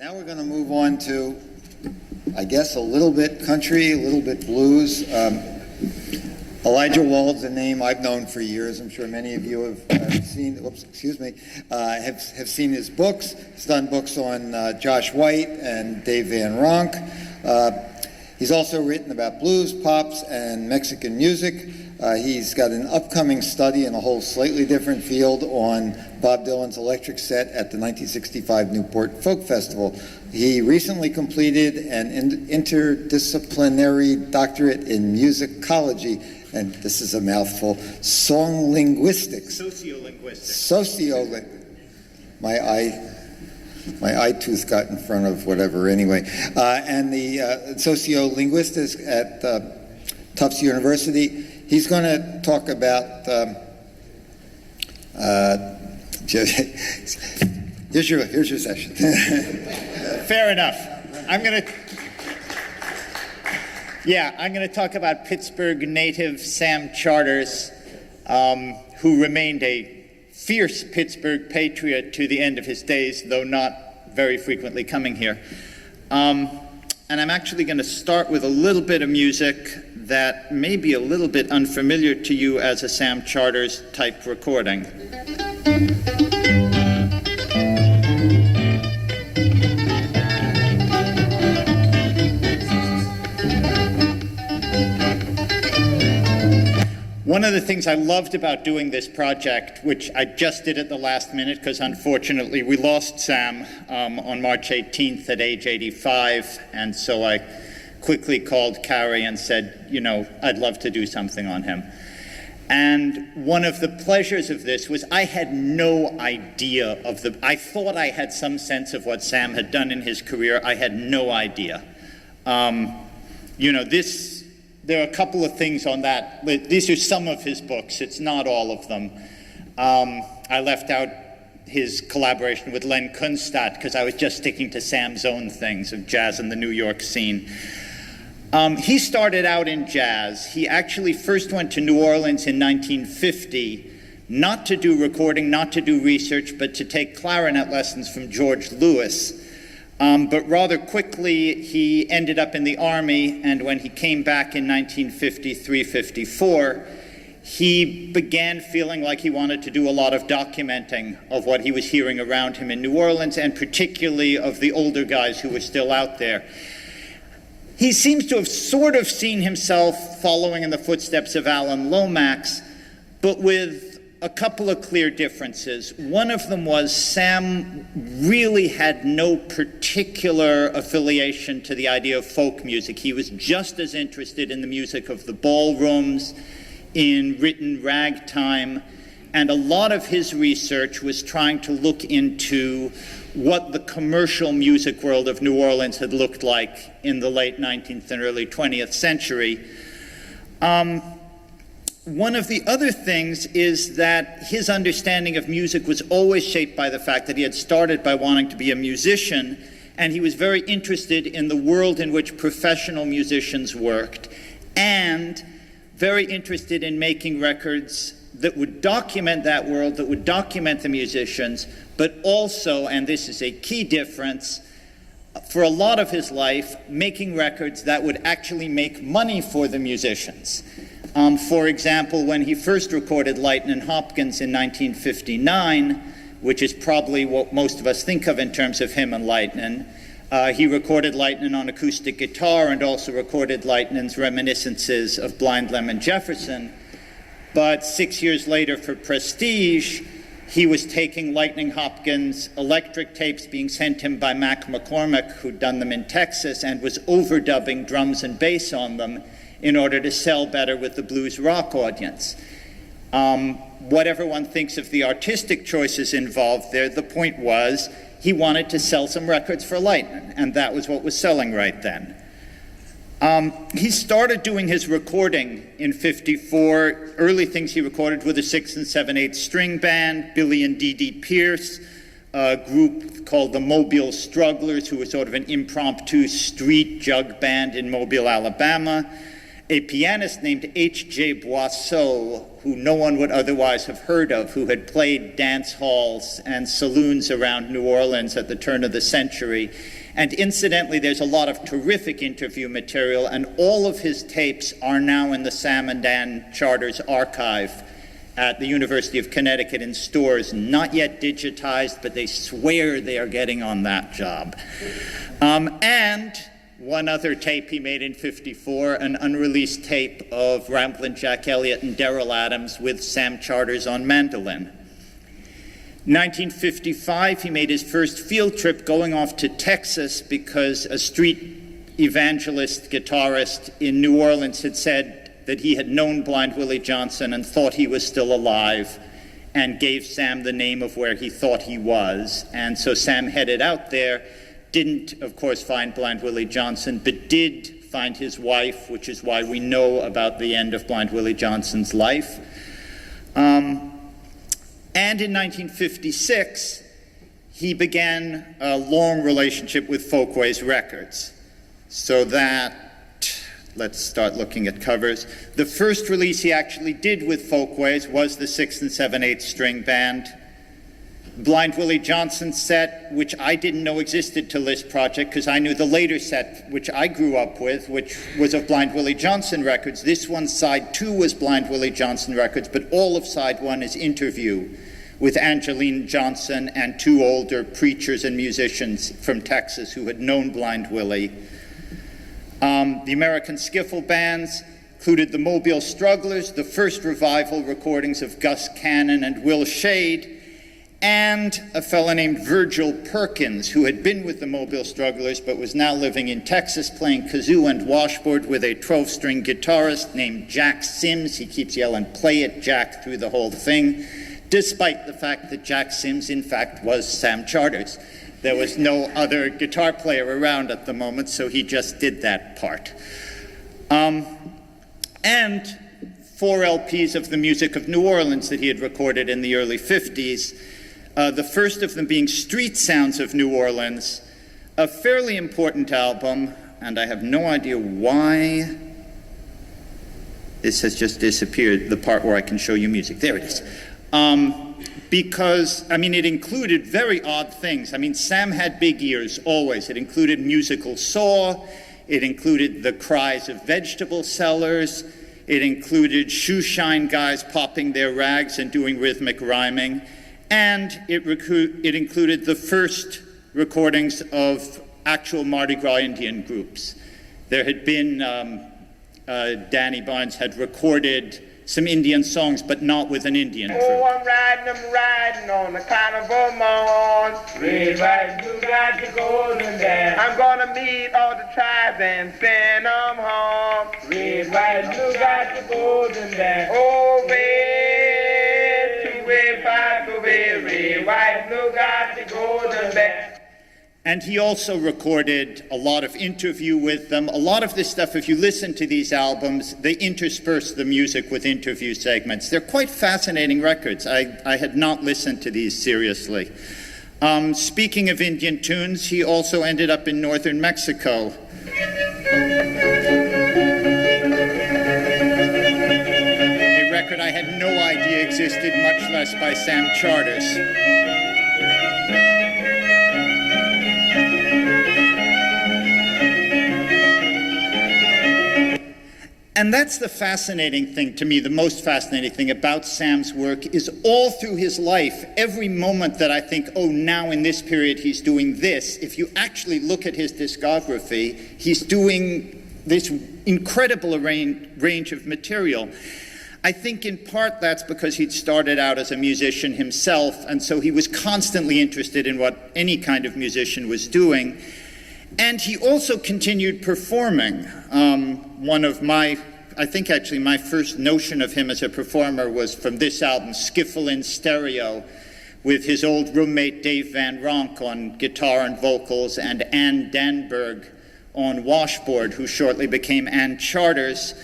Now we're going to move on to, I guess, a little bit country, a little bit blues. Elijah Wald's a name I've known for years. I'm sure many of you have seen. Have seen his books. He's done books on Josh White and Dave Van Ronk. He's also written about blues, pops, and Mexican music. He's got an upcoming study in a whole slightly different field on Bob Dylan's electric set at the 1965 Newport Folk Festival. He recently completed an interdisciplinary doctorate in musicology, and this is a mouthful, song linguistics. Sociolinguistics. My eye tooth got in front of whatever anyway. And the sociolinguistics at Tufts University. He's going to talk about, here's your session. Fair enough. I'm going to talk about Pittsburgh native Sam Charters, who remained a fierce Pittsburgh patriot to the end of his days, though not very frequently coming here. And I'm actually going to start with a little bit of music that may be a little bit unfamiliar to you as a Sam Charters type recording. One of the things I loved about doing this project, which I just did at the last minute because unfortunately we lost Sam on March 18th at age 85, and so I quickly called Carrie and said, you know, I'd love to do something on him. And one of the pleasures of this was I had no idea I thought I had some sense of what Sam had done in his career. I had no idea. There are a couple of things on that. These are some of his books. It's not all of them. I left out his collaboration with Len Kunstadt because I was just sticking to Sam's own things of jazz in the New York scene. He started out in jazz. He actually first went to New Orleans in 1950, not to do recording, not to do research, but to take clarinet lessons from George Lewis. But rather quickly, he ended up in the Army, and when he came back in 1953-54, he began feeling like he wanted to do a lot of documenting of what he was hearing around him in New Orleans, and particularly of the older guys who were still out there. He seems to have sort of seen himself following in the footsteps of Alan Lomax, but with a couple of clear differences. One of them was Sam really had no particular affiliation to the idea of folk music. He was just as interested in the music of the ballrooms, in written ragtime, and a lot of his research was trying to look into what the commercial music world of New Orleans had looked like in the late 19th and early 20th century. One of the other things is that his understanding of music was always shaped by the fact that he had started by wanting to be a musician, and he was very interested in the world in which professional musicians worked, and very interested in making records that would document that world, that would document the musicians, but also, and this is a key difference, for a lot of his life, making records that would actually make money for the musicians. For example, when he first recorded Lightnin' Hopkins in 1959, which is probably what most of us think of in terms of him and Lightnin', he recorded Lightnin' on acoustic guitar and also recorded Lightnin's reminiscences of Blind Lemon Jefferson. But 6 years later for Prestige, he was taking Lightnin' Hopkins electric tapes being sent him by Mac McCormick, who'd done them in Texas, and was overdubbing drums and bass on them in order to sell better with the blues rock audience. Whatever one thinks of the artistic choices involved there, the point was he wanted to sell some records for Lightnin', and that was what was selling right then. He started doing his recording in '54. Early things he recorded with a 6 7/8 string band, Billy and Dee Dee Pierce, a group called the Mobile Strugglers, who was sort of an impromptu street jug band in Mobile, Alabama. a pianist named H.J. Boisseau, who no one would otherwise have heard of, who had played dance halls and saloons around New Orleans at the turn of the century. And incidentally, there's a lot of terrific interview material, and all of his tapes are now in the Sam and Dan Charters archive at the University of Connecticut in stores, not yet digitized, but they swear they are getting on that job. And one other tape he made in '54, an unreleased tape of Ramblin' Jack Elliott and Darrell Adams with Sam Charters on mandolin. 1955, he made his first field trip going off to Texas because a street evangelist guitarist in New Orleans had said that he had known Blind Willie Johnson and thought he was still alive, and gave Sam the name of where he thought he was. And so Sam headed out there, didn't, of course, find Blind Willie Johnson, but did find his wife, which is why we know about the end of Blind Willie Johnson's life. And in 1956, he began a long relationship with Folkways Records. So that, let's start looking at covers. The first release he actually did with Folkways was the 6 7/8 string band. Blind Willie Johnson's set, which I didn't know existed till this project, because I knew the later set, which I grew up with, which was of Blind Willie Johnson Records. This one, side 2, was Blind Willie Johnson Records, but all of side 1 is interview with Angeline Johnson and 2 older preachers and musicians from Texas who had known Blind Willie. The American Skiffle bands included the Mobile Strugglers, the first revival recordings of Gus Cannon and Will Shade, and a fellow named Virgil Perkins, who had been with the Mobile Strugglers but was now living in Texas playing kazoo and washboard with a 12-string guitarist named Jack Sims. He keeps yelling, "Play it, Jack," through the whole thing, despite the fact that Jack Sims, in fact, was Sam Charters. There was no other guitar player around at the moment, so he just did that part. And 4 LPs of the music of New Orleans that he had recorded in the early 50s. The first of them being Street Sounds of New Orleans, a fairly important album, and I have no idea why this has just disappeared, the part where I can show you music. There it is. Because, I mean, it included very odd things. I mean, Sam had big ears, always. It included musical saw, it included the cries of vegetable sellers, it included shoe shine guys popping their rags and doing rhythmic rhyming. And it included the first recordings of actual Mardi Gras Indian groups. There had been, Danny Barnes had recorded some Indian songs, but not with an Indian group. Oh, I'm riding on the carnival morn. Red, white, blue, got the golden dance. I'm gonna meet all the tribes and send them home. Red, white, blue, got the golden dance. Oh, red, 2 red, 5 to red, white, blue, got the golden dance. And he also recorded a lot of interview with them. A lot of this stuff, if you listen to these albums, they intersperse the music with interview segments. They're quite fascinating records. I had not listened to these seriously. Speaking of Indian tunes, he also ended up in northern Mexico. A record I had no idea existed, much less by Sam Charters. And that's the fascinating thing to me, the most fascinating thing about Sam's work is all through his life, every moment that I think, oh, now in this period he's doing this, if you actually look at his discography, he's doing this incredible range of material. I think in part that's because he'd started out as a musician himself, and so he was constantly interested in what any kind of musician was doing. And he also continued performing. I think actually my first notion of him as a performer was from this album, Skiffle in Stereo, with his old roommate Dave Van Ronk on guitar and vocals, and Ann Danberg on washboard, who shortly became Ann Charters.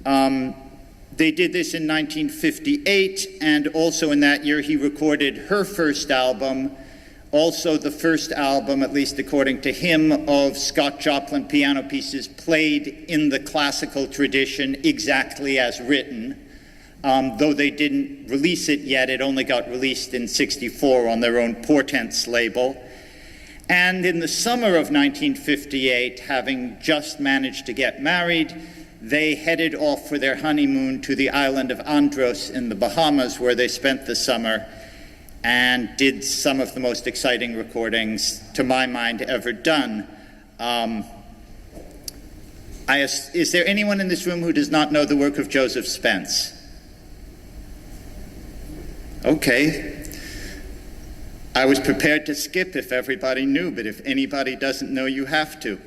They did this in 1958, and also in that year he recorded her first album, Also the first album, at least according to him, of Scott Joplin piano pieces played in the classical tradition exactly as written. Though they didn't release it yet, it only got released in '64 on their own Portents label. And in the summer of 1958, having just managed to get married, they headed off for their honeymoon to the island of Andros in the Bahamas, where they spent the summer and did some of the most exciting recordings, to my mind, ever done. Is there anyone in this room who does not know the work of Joseph Spence? Okay. I was prepared to skip if everybody knew, but if anybody doesn't know, you have to.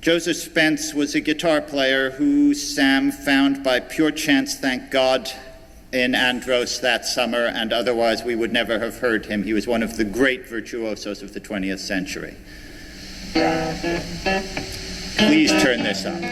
Joseph Spence was a guitar player who Sam found by pure chance, thank God, in Andros that summer, and otherwise we would never have heard him. He was one of the great virtuosos of the 20th century. Please turn this up.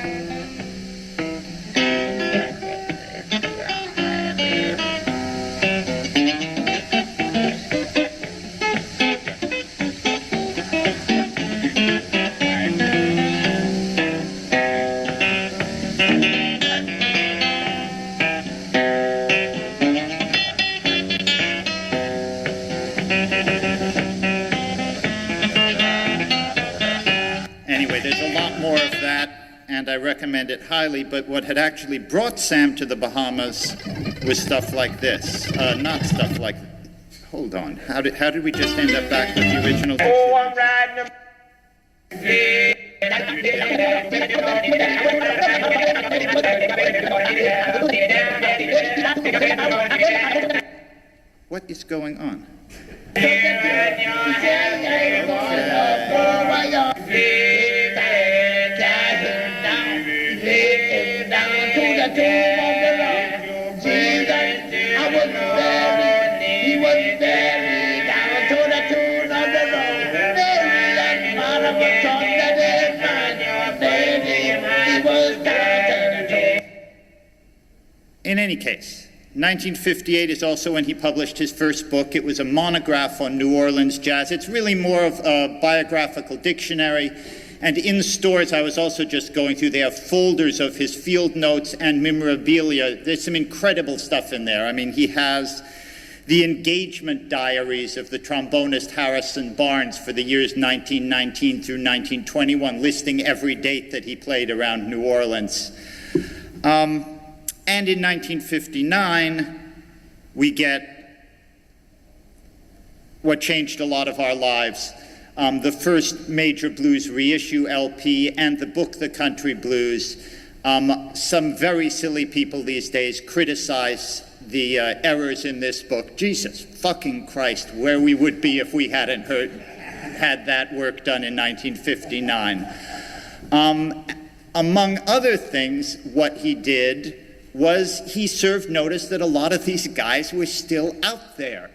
And I recommend it highly, but what had actually brought Sam to the Bahamas was stuff like this. Not stuff like, hold on, how did we just end up back with the original? Oh, I'm riding What is going on? In any case, 1958 is also when he published his first book. It was a monograph on New Orleans jazz. It's really more of a biographical dictionary. And in stores, I was also just going through, they have folders of his field notes and memorabilia. There's some incredible stuff in there. I mean, he has the engagement diaries of the trombonist Harrison Barnes for the years 1919 through 1921, listing every date that he played around New Orleans. And in 1959, we get what changed a lot of our lives. The first major blues reissue LP and the book, The Country Blues. Some very silly people these days criticize the errors in this book. Jesus fucking Christ, where we would be if we hadn't had that work done in 1959. Among other things, what he did was he served notice that a lot of these guys were still out there.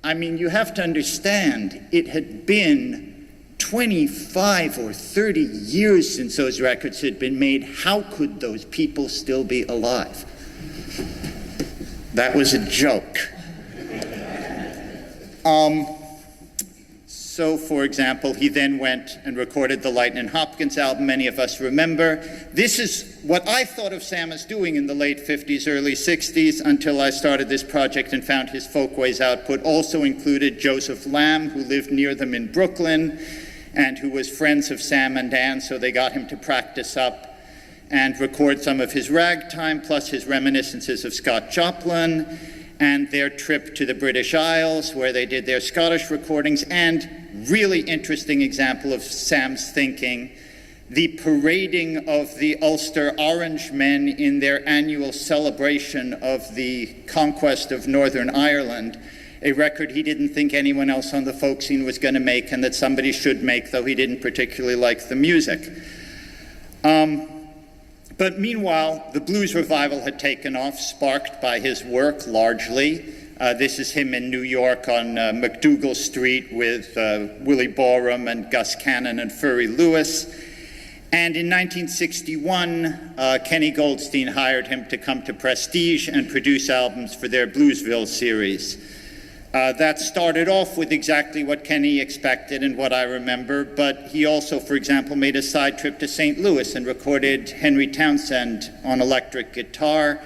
I mean, you have to understand, it had been 25 or 30 years since those records had been made. How could those people still be alive? That was a joke. So, for example, he then went and recorded the Lightnin' Hopkins album, many of us remember. This is what I thought of Sam as doing in the late 50s, early 60s, until I started this project and found his Folkways output also included Joseph Lamb, who lived near them in Brooklyn, and who was friends of Sam and Dan, so they got him to practice up and record some of his ragtime, plus his reminiscences of Scott Joplin, and their trip to the British Isles, where they did their Scottish recordings, and really interesting example of Sam's thinking, the parading of the Ulster Orange Men in their annual celebration of the conquest of Northern Ireland, a record he didn't think anyone else on the folk scene was going to make, and that somebody should make, though he didn't particularly like the music. But meanwhile, the blues revival had taken off, sparked by his work largely. This is him in New York on MacDougall Street with Willie Borum and Gus Cannon and Furry Lewis. And in 1961, Kenny Goldstein hired him to come to Prestige and produce albums for their Bluesville series. That started off with exactly what Kenny expected and what I remember, but he also, for example, made a side trip to St. Louis and recorded Henry Townsend on electric guitar,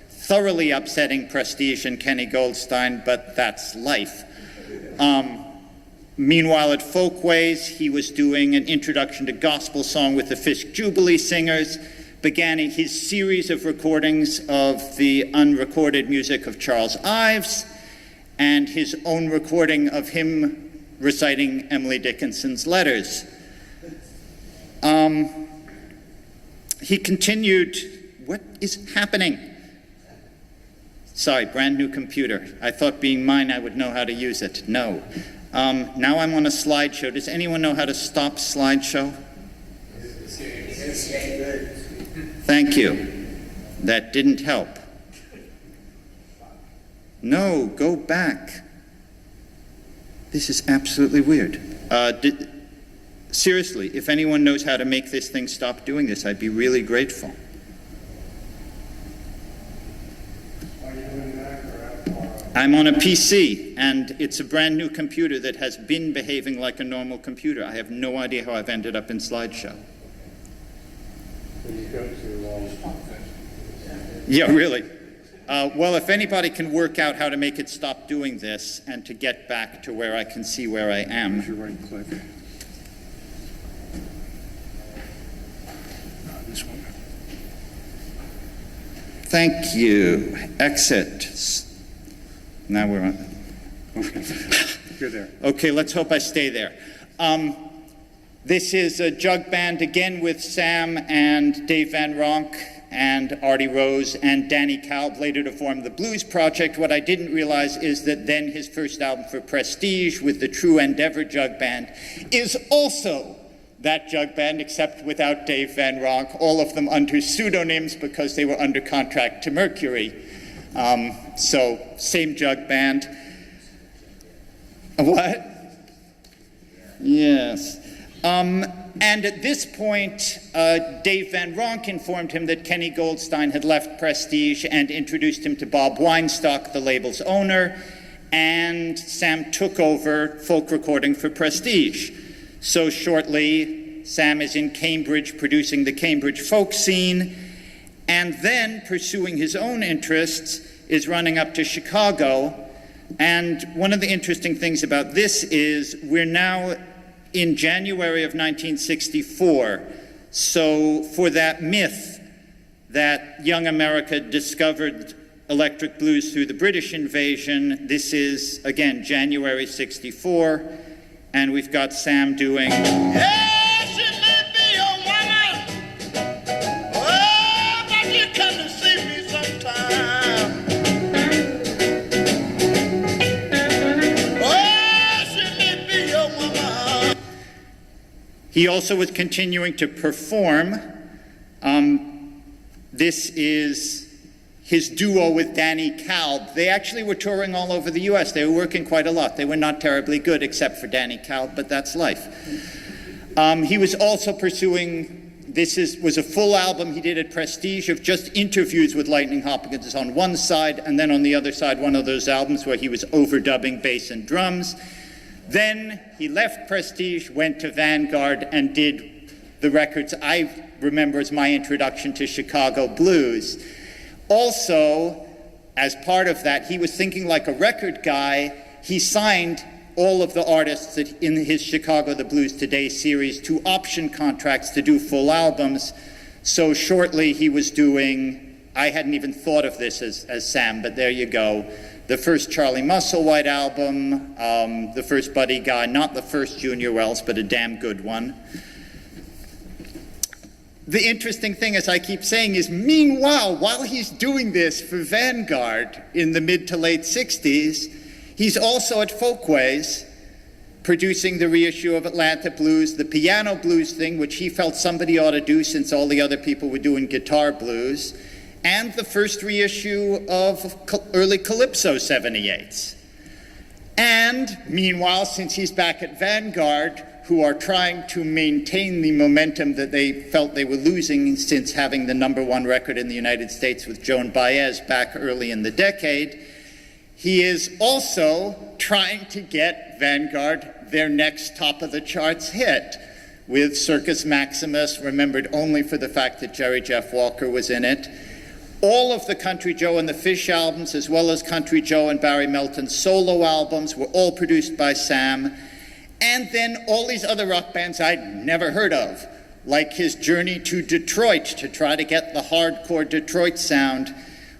thoroughly upsetting Prestige and Kenny Goldstein, but that's life. Meanwhile, at Folkways, he was doing an introduction to gospel song with the Fisk Jubilee Singers, began his series of recordings of the unrecorded music of Charles Ives, and his own recording of him reciting Emily Dickinson's letters. He continued, what is happening? Sorry, brand new computer. I thought being mine, I would know how to use it. No. Now I'm on a slideshow. Does anyone know how to stop slideshow? Thank you. That didn't help. No, go back. This is absolutely weird. Seriously, if anyone knows how to make this thing stop doing this, I'd be really grateful. I'm on a PC, and it's a brand new computer that has been behaving like a normal computer. I have no idea how I've ended up in slideshow. Yeah, really. Well, if anybody can work out how to make it stop doing this and to get back to where I can see where I am. Use your right click. This one. Thank you. Exit. Now we're on. Okay. You're there. Okay, let's hope I stay there. This is a jug band again with Sam and Dave Van Ronk and Artie Rose and Danny Kalb, later to form the Blues Project. What I didn't realize is that then his first album for Prestige with the True Endeavor Jug Band is also that jug band, except without Dave Van Ronk, all of them under pseudonyms because they were under contract to Mercury. So, same jug band. What? Yes. And at this point, Dave Van Ronk informed him that Kenny Goldstein had left Prestige and introduced him to Bob Weinstock, the label's owner, and Sam took over folk recording for Prestige. So shortly, Sam is in Cambridge producing the Cambridge folk scene, and then pursuing his own interests is running up to Chicago. And one of the interesting things about this is we're now in January of 1964. So for that myth that young America discovered electric blues through the British invasion, this is, again, January 64, and we've got Sam doing... Yeah, she may be your woman. Oh, but you come to see me sometime. Oh, she may be your woman. He also was continuing to perform. This is his duo with Danny Kalb. They actually were touring all over the US. They were working quite a lot. They were not terribly good except for Danny Kalb, but that's life. He was also pursuing, was a full album he did at Prestige of just interviews with Lightning Hopkins on one side, and then on the other side, one of those albums where he was overdubbing bass and drums. Then he left Prestige, went to Vanguard, and did the records I remember as my introduction to Chicago blues. Also, as part of that, he was thinking like a record guy. He signed all of the artists that in his Chicago the Blues Today series to option contracts to do full albums. So shortly he was doing, I hadn't even thought of this as Sam, but there you go. The first Charlie Musselwhite album, the first Buddy Guy, not the first Junior Wells, but a damn good one. The interesting thing, as I keep saying, is meanwhile, while he's doing this for Vanguard in the mid to late 60s, he's also at Folkways producing the reissue of Atlanta Blues, the piano blues thing, which he felt somebody ought to do since all the other people were doing guitar blues, and the first reissue of early Calypso 78s. And meanwhile, since he's back at Vanguard, who are trying to maintain the momentum that they felt they were losing since having the #1 record in the United States with Joan Baez back early in the decade, He is also trying to get Vanguard their next top-of-the-charts hit with Circus Maximus, remembered only for the fact that Jerry Jeff Walker was in it. All of the Country Joe and the Fish albums, as well as Country Joe and Barry Melton's solo albums, were all produced by Sam. And then all these other rock bands I'd never heard of, like his journey to Detroit to try to get the hardcore Detroit sound,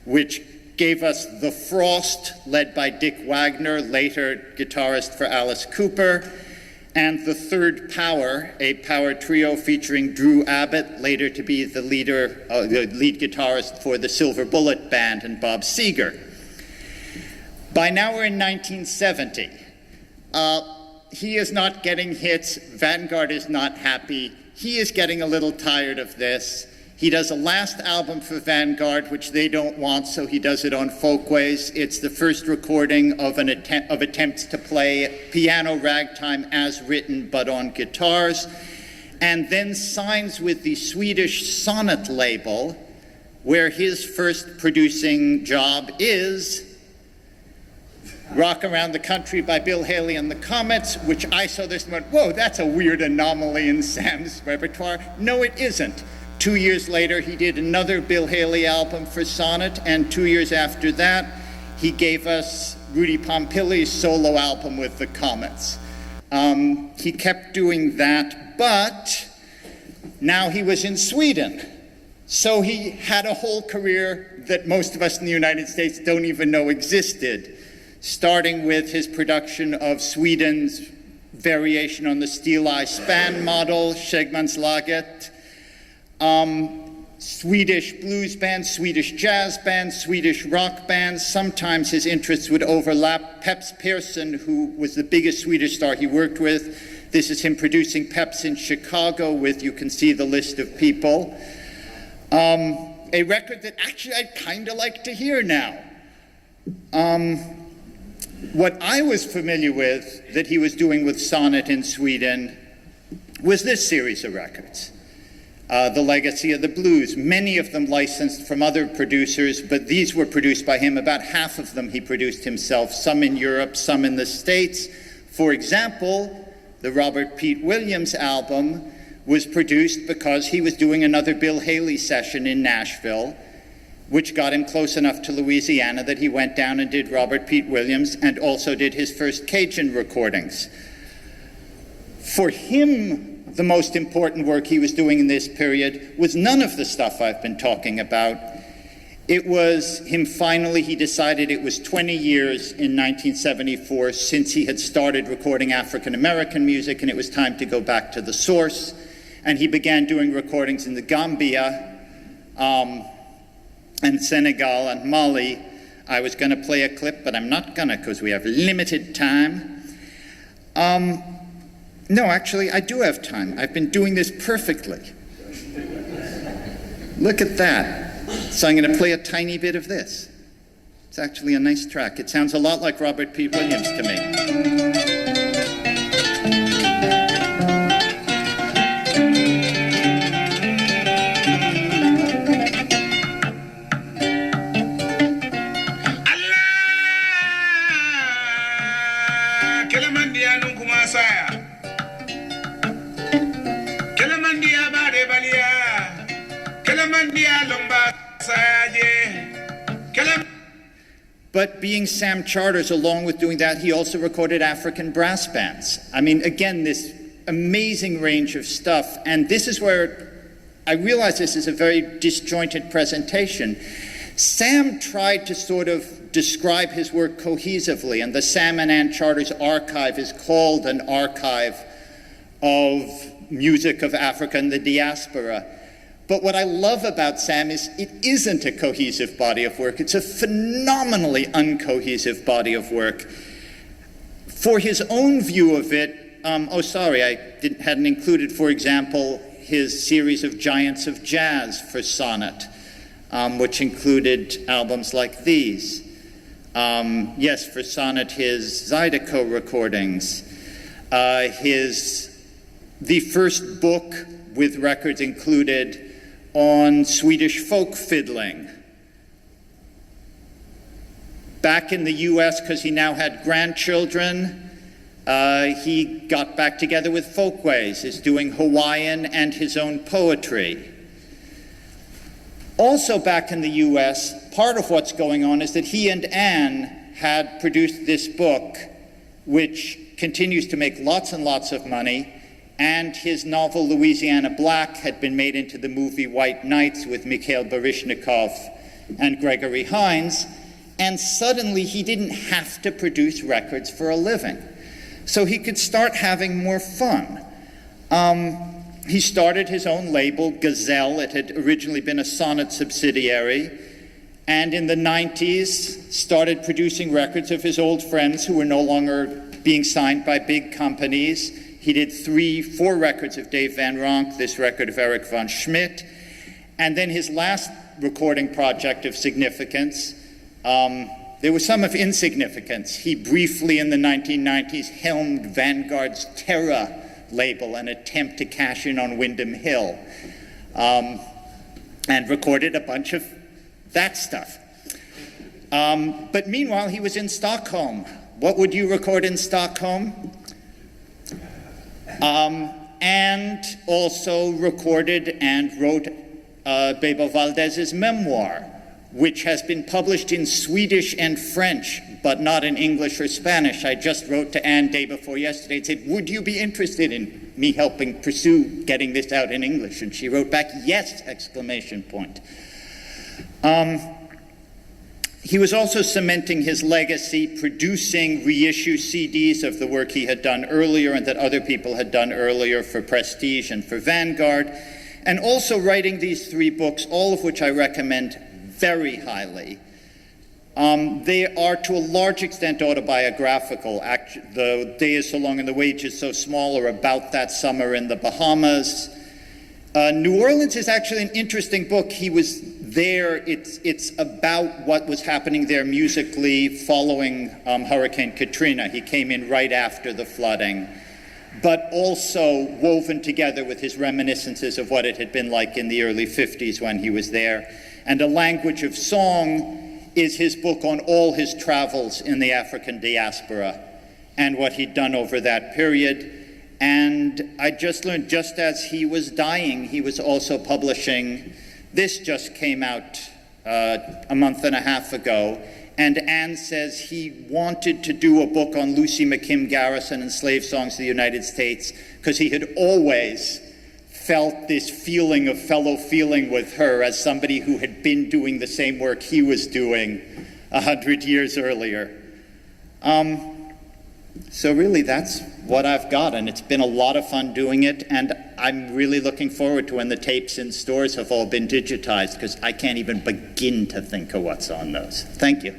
which gave us The Frost, led by Dick Wagner, later guitarist for Alice Cooper, and The Third Power, a power trio featuring Drew Abbott, later to be the lead guitarist for the Silver Bullet Band, and Bob Seger. By now we're in 1970. He is not getting hits. Vanguard is not happy. He is getting a little tired of this. He does a last album for Vanguard, which they don't want, so he does it on Folkways. It's the first recording of attempts to play piano ragtime as written, but on guitars, and then signs with the Swedish Sonnet label, where his first producing job is Rock Around the Country by Bill Haley and the Comets, which I saw this and went, whoa, that's a weird anomaly in Sam's repertoire. No, it isn't. 2 years later, he did another Bill Haley album for Sonnet, and 2 years after that, he gave us Rudy Pompili's solo album with the Comets. He kept doing that, but now he was in Sweden. So he had a whole career that most of us in the United States don't even know existed, starting with his production of Sweden's variation on the Steel Eye Span model, Skägmanslaget, Swedish blues bands, Swedish jazz bands, Swedish rock bands. Sometimes his interests would overlap. Peps Persson, who was the biggest Swedish star he worked with. This is him producing Peps in Chicago with, you can see the list of people. A record that actually I'd kind of like to hear now. What I was familiar with that he was doing with Sonnet in Sweden was this series of records. The Legacy of the Blues, many of them licensed from other producers, but these were produced by him. About half of them he produced himself, some in Europe, some in the States. For example, the Robert Pete Williams album was produced because he was doing another Bill Haley session in Nashville, which got him close enough to Louisiana that he went down and did Robert Pete Williams and also did his first Cajun recordings. For him, the most important work he was doing in this period was none of the stuff I've been talking about. It was him finally, he decided it was 20 years in 1974 since he had started recording African American music, and it was time to go back to the source. And he began doing recordings in the Gambia and Senegal and Mali. I was going to play a clip, but I'm not going to because we have limited time. No, actually, I do have time. I've been doing this perfectly. Look at that. So I'm going to play a tiny bit of this. It's actually a nice track. It sounds a lot like Robert P. Williams to me. But being Sam Charters, along with doing that, he also recorded African brass bands. I mean, again, this amazing range of stuff. And this is where I realize this is a very disjointed presentation. Sam tried to sort of describe his work cohesively, and the Sam and Ann Charters archive is called an archive of music of Africa and the diaspora. But what I love about Sam is it isn't a cohesive body of work. It's a phenomenally uncohesive body of work. For his own view of it, I hadn't included, for example, his series of Giants of Jazz for Sonnet, which included albums like these. Yes, for Sonnet, his Zydeco recordings, the first book with records included on Swedish folk fiddling. Back in the US, because he now had grandchildren, he got back together with Folkways, is doing Hawaiian and his own poetry. Also back in the US, part of what's going on is that he and Anne had produced this book, which continues to make lots and lots of money, and his novel Louisiana Black had been made into the movie White Nights with Mikhail Baryshnikov and Gregory Hines, and suddenly he didn't have to produce records for a living. So he could start having more fun. He started his own label, Gazelle. It had originally been a Sonnet subsidiary, and in the 90s started producing records of his old friends who were no longer being signed by big companies. He did 4 records of Dave Van Ronk, this record of Eric von Schmidt, and then his last recording project of significance, there was some of insignificance. He briefly in the 1990s helmed Vanguard's Terra label, an attempt to cash in on Windham Hill, and recorded a bunch of that stuff. But meanwhile, he was in Stockholm. What would you record in Stockholm? And also recorded and wrote Bebo Valdez's memoir, which has been published in Swedish and French, but not in English or Spanish. I just wrote to Anne day before yesterday and said, would you be interested in me helping pursue getting this out in English? And she wrote back, yes, exclamation point. He was also cementing his legacy, producing reissue CDs of the work he had done earlier and that other people had done earlier for Prestige and for Vanguard, and also writing these 3 books, all of which I recommend very highly. They are to a large extent autobiographical. The Day is So Long and the Wage is So Small are about that summer in the Bahamas. New Orleans is actually an interesting book. He was there. It's about what was happening there musically following Hurricane Katrina. He came in right after the flooding, but also woven together with his reminiscences of what it had been like in the early 50s when he was there. And A Language of Song is his book on all his travels in the African diaspora and what he'd done over that period. And I just learned, just as he was dying, he was also publishing, this just came out a month and a half ago, and Anne says he wanted to do a book on Lucy McKim Garrison and slave songs of the United States because he had always felt this feeling of fellow feeling with her as somebody who had been doing the same work he was doing 100 years earlier. So really that's what I've got, and it's been a lot of fun doing it, and I'm really looking forward to when the tapes in stores have all been digitized, because I can't even begin to think of what's on those. Thank you.